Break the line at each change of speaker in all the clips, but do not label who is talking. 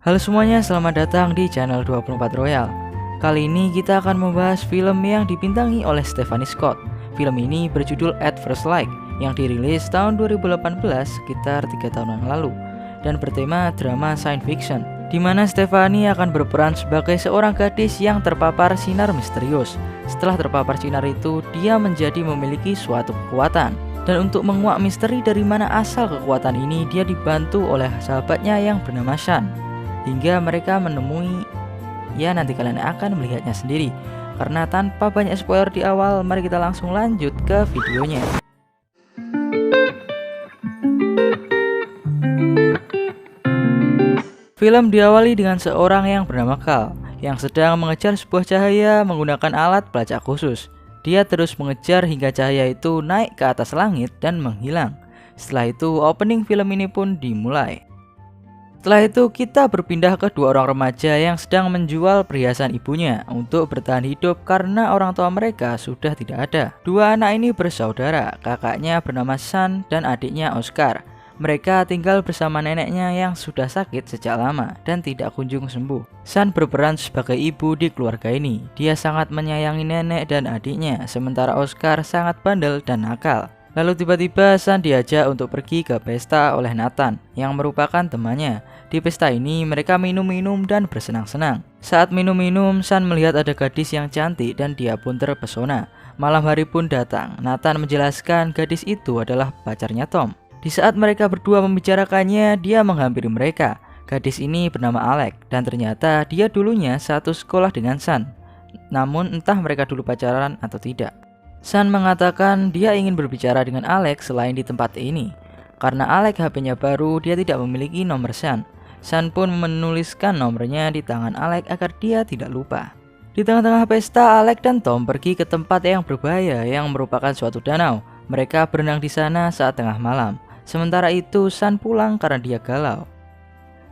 Halo semuanya, selamat datang di channel 24 Royal. Kali ini kita akan membahas film yang dibintangi oleh Stephanie Scott. Film ini berjudul At First Light yang dirilis tahun 2018 sekitar 3 tahun yang lalu dan bertema drama science fiction, di mana Stephanie akan berperan sebagai seorang gadis yang terpapar sinar misterius. Setelah terpapar sinar itu, dia menjadi memiliki suatu kekuatan. Dan untuk menguak misteri dari mana asal kekuatan ini, dia dibantu oleh sahabatnya yang bernama Shan. Hingga mereka menemui, ya nanti kalian akan melihatnya sendiri. Karena tanpa banyak spoiler di awal, mari kita langsung lanjut ke videonya. Film diawali dengan seorang yang bernama Cal yang sedang mengejar sebuah cahaya menggunakan alat pelacak khusus. Dia terus mengejar hingga cahaya itu naik ke atas langit dan menghilang. Setelah itu opening film ini pun dimulai. Setelah itu kita berpindah ke dua orang remaja yang sedang menjual perhiasan ibunya untuk bertahan hidup karena orang tua mereka sudah tidak ada. Dua anak ini bersaudara, kakaknya bernama Shan dan adiknya Oscar. Mereka tinggal bersama neneknya yang sudah sakit sejak lama dan tidak kunjung sembuh. Shan berperan sebagai ibu di keluarga ini. Dia sangat menyayangi nenek dan adiknya, sementara Oscar sangat bandel dan nakal. Lalu tiba-tiba Shan diajak untuk pergi ke pesta oleh Nathan yang merupakan temannya. Di pesta ini mereka minum-minum dan bersenang-senang. Saat minum-minum, Shan melihat ada gadis yang cantik dan dia pun terpesona. Malam hari pun datang. Nathan menjelaskan gadis itu adalah pacarnya Tom. Di saat mereka berdua membicarakannya, dia menghampiri mereka. Gadis ini bernama Alex dan ternyata dia dulunya satu sekolah dengan Shan. Namun entah mereka dulu pacaran atau tidak. Shan mengatakan dia ingin berbicara dengan Alex selain di tempat ini. Karena Alex HP-nya baru, dia tidak memiliki nomor Shan. Shan pun menuliskan nomornya di tangan Alex agar dia tidak lupa. Di tengah-tengah pesta, Alex dan Tom pergi ke tempat yang berbahaya yang merupakan suatu danau. Mereka berenang di sana saat tengah malam. Sementara itu Shan pulang karena dia galau.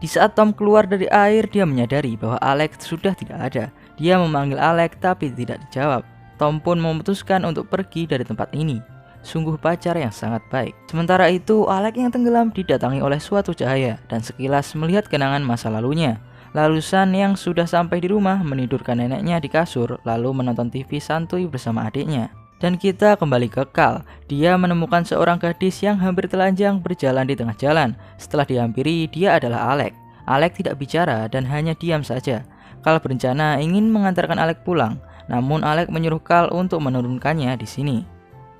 Di saat Tom keluar dari air, dia menyadari bahwa Alex sudah tidak ada. Dia memanggil Alex tapi tidak dijawab. Tom pun memutuskan untuk pergi dari tempat ini. Sungguh pacar yang sangat baik. Sementara itu Alex yang tenggelam didatangi oleh suatu cahaya dan sekilas melihat kenangan masa lalunya. Lalu Shan yang sudah sampai di rumah menidurkan neneknya di kasur lalu menonton TV santuy bersama adiknya. Dan kita kembali ke Cal. Dia menemukan seorang gadis yang hampir telanjang berjalan di tengah jalan. Setelah dihampiri, dia adalah Alex. Alex tidak bicara dan hanya diam saja. Cal berencana ingin mengantarkan Alex pulang. Namun Alex menyuruh Cal untuk menurunkannya di sini.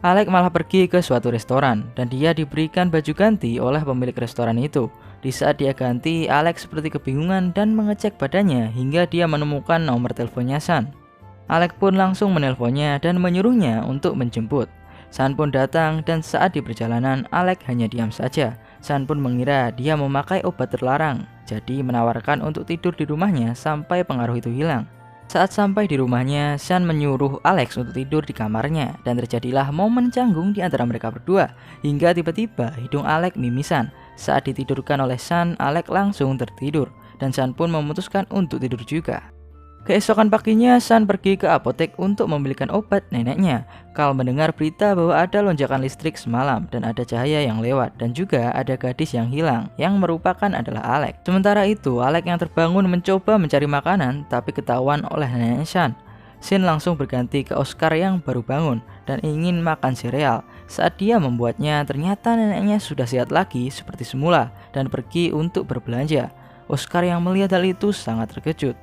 Alex malah pergi ke suatu restoran dan dia diberikan baju ganti oleh pemilik restoran itu. Di saat dia ganti, Alex seperti kebingungan dan mengecek badannya hingga dia menemukan nomor teleponnya Shan. Alex pun langsung menelponnya dan menyuruhnya untuk menjemput. Shan pun datang dan saat di perjalanan Alex hanya diam saja. Shan pun mengira dia memakai obat terlarang, jadi menawarkan untuk tidur di rumahnya sampai pengaruh itu hilang. Saat sampai di rumahnya, Shan menyuruh Alex untuk tidur di kamarnya dan terjadilah momen canggung di antara mereka berdua hingga tiba-tiba hidung Alex mimisan. Saat ditidurkan oleh Shan, Alex langsung tertidur dan Shan pun memutuskan untuk tidur juga. Keesokan paginya, Shan pergi ke apotek untuk membelikan obat neneknya. Cal mendengar berita bahwa ada lonjakan listrik semalam dan ada cahaya yang lewat dan juga ada gadis yang hilang yang merupakan adalah Alex. Sementara itu, Alex yang terbangun mencoba mencari makanan tapi ketahuan oleh nenek Shan. Shan langsung berganti ke Oscar yang baru bangun dan ingin makan sereal. Saat dia membuatnya, ternyata neneknya sudah sehat lagi seperti semula dan pergi untuk berbelanja. Oscar yang melihat hal itu sangat terkejut.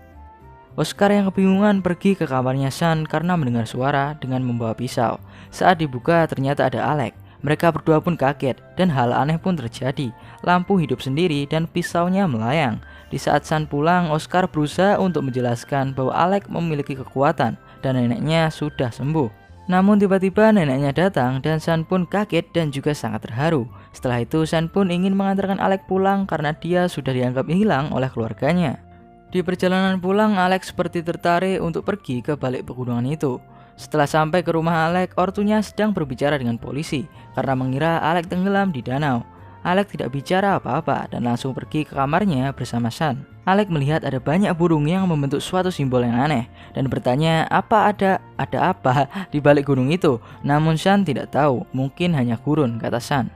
Oscar yang kebingungan pergi ke kamarnya Shan karena mendengar suara dengan membawa pisau. Saat dibuka ternyata ada Alex. Mereka berdua pun kaget dan hal aneh pun terjadi. Lampu hidup sendiri dan pisaunya melayang. Di saat Shan pulang, Oscar berusaha untuk menjelaskan bahwa Alex memiliki kekuatan dan neneknya sudah sembuh. Namun tiba-tiba neneknya datang dan Shan pun kaget dan juga sangat terharu. Setelah itu Shan pun ingin mengantarkan Alex pulang karena dia sudah dianggap hilang oleh keluarganya. Di perjalanan pulang, Alex seperti tertarik untuk pergi ke balik pegunungan itu. Setelah sampai ke rumah Alex, ortunya sedang berbicara dengan polisi karena mengira Alex tenggelam di danau. Alex tidak bicara apa-apa dan langsung pergi ke kamarnya bersama Shan. Alex melihat ada banyak burung yang membentuk suatu simbol yang aneh dan bertanya ada apa di balik gunung itu. Namun Shan tidak tahu, mungkin hanya gurun, kata Shan.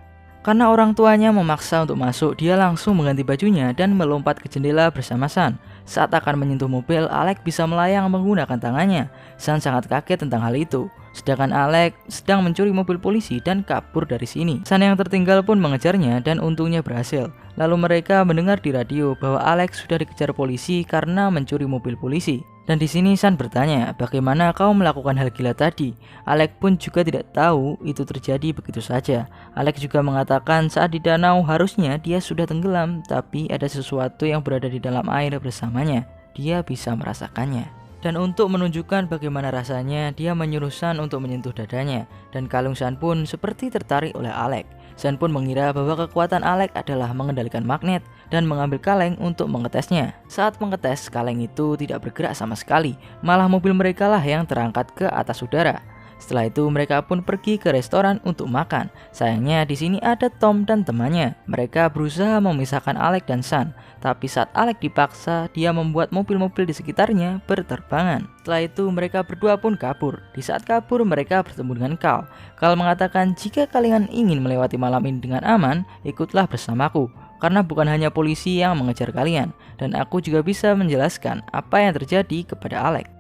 Karena orang tuanya memaksa untuk masuk, dia langsung mengganti bajunya dan melompat ke jendela bersama Sun. Saat akan menyentuh mobil, Alex bisa melayang menggunakan tangannya. Sun sangat kaget tentang hal itu. Sedangkan Alex sedang mencuri mobil polisi dan kabur dari sini. Sun yang tertinggal pun mengejarnya dan untungnya berhasil. Lalu mereka mendengar di radio bahwa Alex sudah dikejar polisi karena mencuri mobil polisi. Dan di sini Sun bertanya, bagaimana kau melakukan hal gila tadi? Alex pun juga tidak tahu itu terjadi begitu saja. Alex juga mengatakan saat di danau harusnya dia sudah tenggelam, tapi ada sesuatu yang berada di dalam air bersamanya. Dia bisa merasakannya. Dan untuk menunjukkan bagaimana rasanya, dia menyuruh Sun untuk menyentuh dadanya. Dan kalung Sun pun seperti tertarik oleh Alex. Sun pun mengira bahwa kekuatan Alex adalah mengendalikan magnet dan mengambil kaleng untuk mengetesnya. Saat mengetes, kaleng itu tidak bergerak sama sekali, malah mobil mereka lah yang terangkat ke atas udara. Setelah itu mereka pun pergi ke restoran untuk makan. Sayangnya di sini ada Tom dan temannya. Mereka berusaha memisahkan Alex dan Sun, tapi saat Alex dipaksa, dia membuat mobil-mobil di sekitarnya berterbangan. Setelah itu mereka berdua pun kabur. Di saat kabur mereka bertemu dengan Carl. Carl mengatakan jika kalian ingin melewati malam ini dengan aman, ikutlah bersamaku. Karena bukan hanya polisi yang mengejar kalian, dan aku juga bisa menjelaskan apa yang terjadi kepada Alex.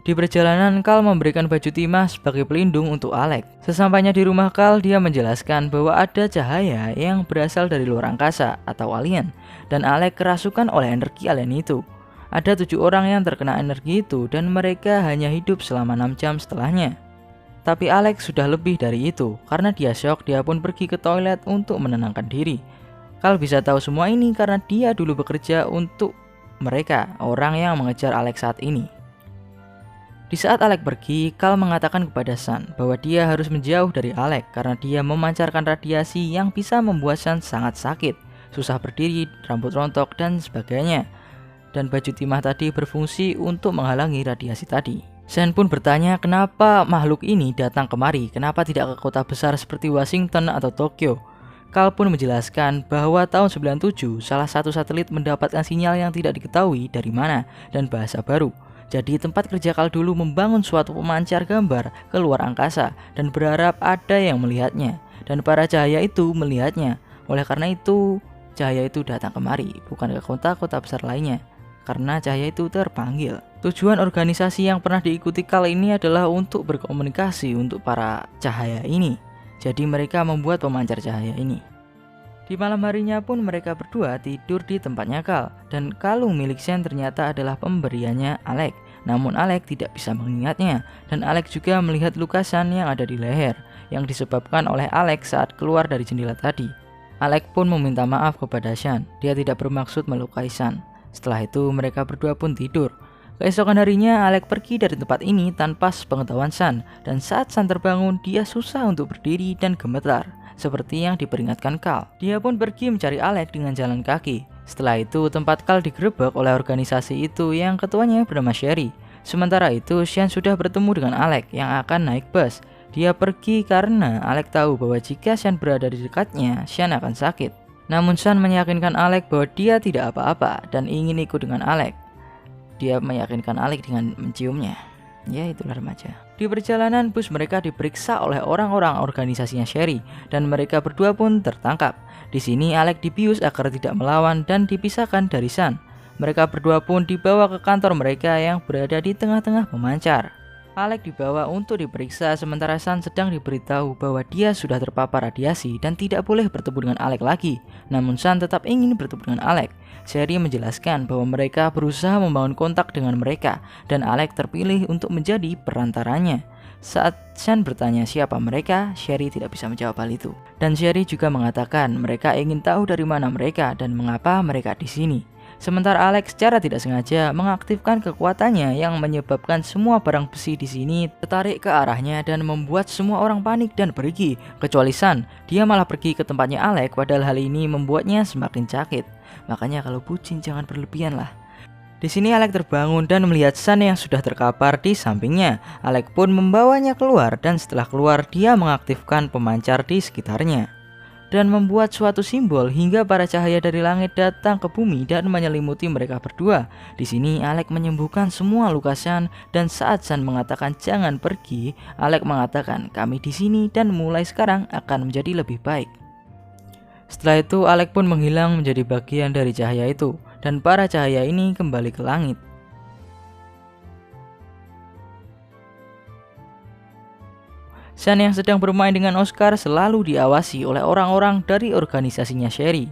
Di perjalanan, Carl memberikan baju timah sebagai pelindung untuk Alex. Sesampainya di rumah Carl, dia menjelaskan bahwa ada cahaya yang berasal dari luar angkasa atau alien, dan Alex kerasukan oleh energi alien itu. Ada 7 orang yang terkena energi itu dan mereka hanya hidup selama 6 jam setelahnya. Tapi Alex sudah lebih dari itu. Karena dia shock, dia pun pergi ke toilet untuk menenangkan diri. Carl bisa tahu semua ini karena dia dulu bekerja untuk mereka, orang yang mengejar Alex saat ini. Di saat Alex pergi, Carl mengatakan kepada Sun bahwa dia harus menjauh dari Alex karena dia memancarkan radiasi yang bisa membuat Sun sangat sakit, susah berdiri, rambut rontok, dan sebagainya. Dan baju timah tadi berfungsi untuk menghalangi radiasi tadi. Sun pun bertanya kenapa makhluk ini datang kemari, kenapa tidak ke kota besar seperti Washington atau Tokyo. Carl pun menjelaskan bahwa tahun 97 salah satu satelit mendapatkan sinyal yang tidak diketahui dari mana dan bahasa baru. Jadi tempat kerja Carl dulu membangun suatu pemancar gambar ke luar angkasa dan berharap ada yang melihatnya. Dan para cahaya itu melihatnya. Oleh karena itu, cahaya itu datang kemari, bukan ke kota-kota besar lainnya. Karena cahaya itu terpanggil. Tujuan organisasi yang pernah diikuti Carl ini adalah untuk berkomunikasi untuk para cahaya ini. Jadi mereka membuat pemancar cahaya ini. Di malam harinya pun mereka berdua tidur di tempatnya Carl, dan kalung milik Sun ternyata adalah pemberiannya Alex. Namun Alex tidak bisa mengingatnya, dan Alex juga melihat luka Sun yang ada di leher, yang disebabkan oleh Alex saat keluar dari jendela tadi. Alex pun meminta maaf kepada Sun, dia tidak bermaksud melukai Sun. Setelah itu mereka berdua pun tidur. Keesokan harinya Alex pergi dari tempat ini tanpa sepengetahuan Sun, dan saat Sun terbangun dia susah untuk berdiri dan gemetar. Seperti yang diperingatkan Carl. Dia pun pergi mencari Alex dengan jalan kaki. Setelah itu tempat Carl digerebek oleh organisasi itu yang ketuanya bernama Sherry. Sementara itu Sun sudah bertemu dengan Alex yang akan naik bus. Dia pergi karena Alex tahu bahwa jika Sun berada di dekatnya, Sun akan sakit. Namun Sun meyakinkan Alex bahwa dia tidak apa-apa dan ingin ikut dengan Alex. Dia meyakinkan Alex dengan menciumnya. Ya, itulah remaja. Di perjalanan bus mereka diperiksa oleh orang-orang organisasinya Sherry dan mereka berdua pun tertangkap. Di sini Alex dibius agar tidak melawan dan dipisahkan dari Sun. Mereka berdua pun dibawa ke kantor mereka yang berada di tengah-tengah pemancar. Alex dibawa untuk diperiksa sementara Sun sedang diberitahu bahwa dia sudah terpapar radiasi dan tidak boleh bertemu dengan Alex lagi. Namun Sun tetap ingin bertemu dengan Alex. Sherry menjelaskan bahwa mereka berusaha membangun kontak dengan mereka dan Alex terpilih untuk menjadi perantaranya. Saat Sun bertanya siapa mereka, Sherry tidak bisa menjawab hal itu. Dan Sherry juga mengatakan mereka ingin tahu dari mana mereka dan mengapa mereka di sini. Sementara Alex secara tidak sengaja mengaktifkan kekuatannya yang menyebabkan semua barang besi di sini tertarik ke arahnya dan membuat semua orang panik dan pergi, kecuali Sun. Dia malah pergi ke tempatnya Alex, padahal hal ini membuatnya semakin sakit. Makanya kalau bucin jangan berlebihan lah. Di sini Alex terbangun dan melihat Sun yang sudah terkapar di sampingnya. Alex pun membawanya keluar dan setelah keluar dia mengaktifkan pemancar di sekitarnya dan membuat suatu simbol hingga para cahaya dari langit datang ke bumi dan menyelimuti mereka berdua. Di sini Alex menyembuhkan semua luka Sun dan saat Sun mengatakan jangan pergi, Alex mengatakan kami di sini dan mulai sekarang akan menjadi lebih baik. Setelah itu Alex pun menghilang menjadi bagian dari cahaya itu, dan para cahaya ini kembali ke langit. Sean yang sedang bermain dengan Oscar selalu diawasi oleh orang-orang dari organisasinya Sherry.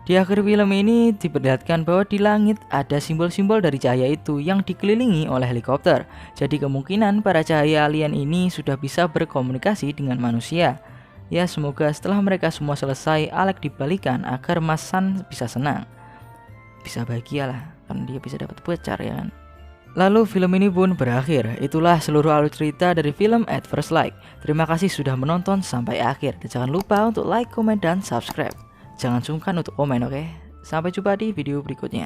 Di akhir film ini diperlihatkan bahwa di langit ada simbol-simbol dari cahaya itu yang dikelilingi oleh helikopter. Jadi kemungkinan para cahaya alien ini sudah bisa berkomunikasi dengan manusia. Ya, semoga setelah mereka semua selesai, Alex dibalikan agar Mas San bisa senang. Bisa bahagia lah, kan dia bisa dapat pacar ya kan. Lalu film ini pun berakhir. Itulah seluruh alur cerita dari film At First Light. Terima kasih sudah menonton sampai akhir. Dan jangan lupa untuk like, komen, dan subscribe. Jangan sungkan untuk komen, oke? Sampai jumpa di video berikutnya.